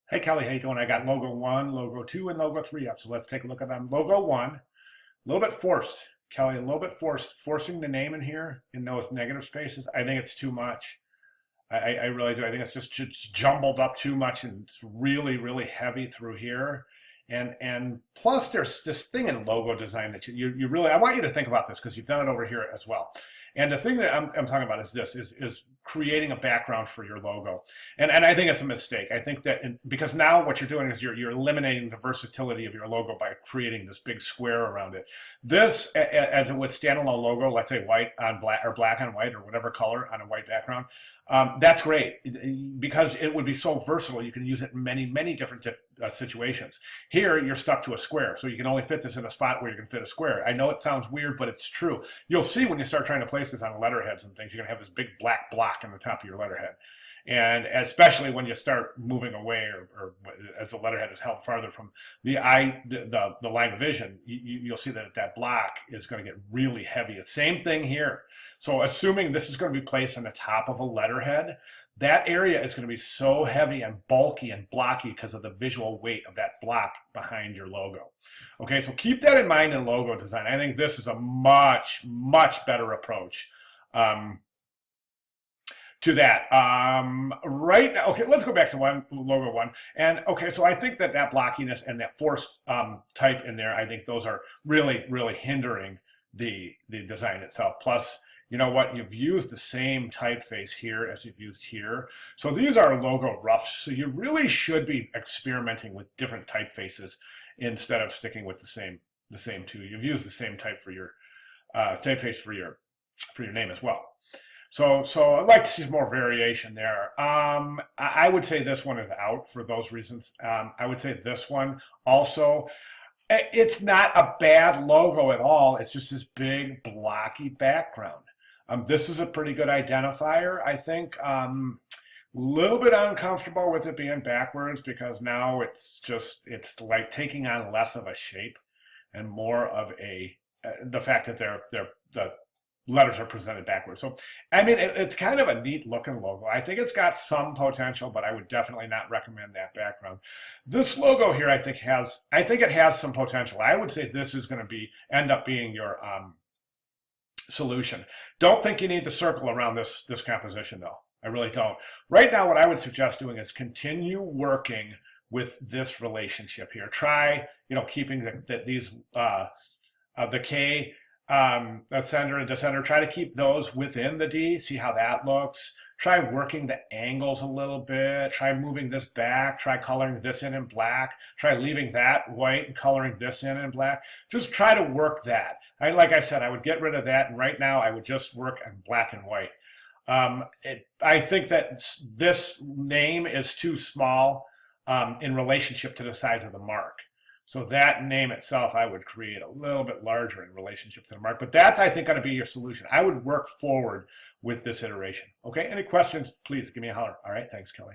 Hey Kelly, how you doing? I got logo one, logo two, and logo three up. So let's take a look at them. Logo one, a little bit forced, Kelly, a little bit forced. Forcing the name in here in those negative spaces, I think it's too much. I really do. I think it's just jumbled up too much and it's really, really heavy through here. And plus there's this thing in logo design that you really, I want you to think about this because you've done it over here as well. And the thing that I'm talking about is this, is creating a background for your logo. And I think it's a mistake. I think that because now what you're doing is you're eliminating the versatility of your logo by creating this big square around it. This, as it would standalone logo, let's say white on black or black on white or whatever color on a white background, that's great because it would be so versatile. You can use it in many, many different situations. Here, you're stuck to a square, so you can only fit this in a spot where you can fit a square. I know it sounds weird, but it's true. You'll see when you start trying to place this on letterheads and things, you're going to have this big black block on the top of your letterhead. And especially when you start moving away or as the letterhead is held farther from the eye, the line of vision, you'll see that that block is going to get really heavy. It's same thing here. So assuming this is going to be placed on the top of a letterhead, that area is going to be so heavy and bulky and blocky because of the visual weight of that block behind your logo. Okay, so keep that in mind in logo design. I think this is a much, much better approach. To that right now. Okay, let's go back to logo one. And okay, so I think that blockiness and that forced type in there, I think those are really, really hindering the design itself. Plus, you know what, you've used the same typeface here as you've used here. So these are logo roughs. So you really should be experimenting with different typefaces instead of sticking with the same two. You've used the same type for your typeface for your name as well. So I'd like to see more variation there. I would say this one is out for those reasons. I would say this one also, it's not a bad logo at all. It's just this big blocky background. This is a pretty good identifier, I think. Little bit uncomfortable with it being backwards because now it's like taking on less of a shape and more of the fact that the letters are presented backwards. So, I mean, it's kind of a neat looking logo. I think it's got some potential, but I would definitely not recommend that background. This logo here, I think it has some potential. I would say this is going to end up being your solution. Don't think you need the circle around this composition though. I really don't. Right now, what I would suggest doing is continue working with this relationship here. Try, keeping these the K, ascender and descender, try to keep those within the D, see how that looks. Try working the angles a little bit. Try moving this back. Try coloring this in black. Try leaving that white and coloring this in black. Just try to work that. Like I said, I would get rid of that, and right now I would just work in black and white. I think that this name is too small in relationship to the size of the mark. So that name itself, I would create a little bit larger in relationship to the mark. But that's, I think, going to be your solution. I would work forward with this iteration. Okay, any questions, please give me a holler. All right, thanks, Kelly.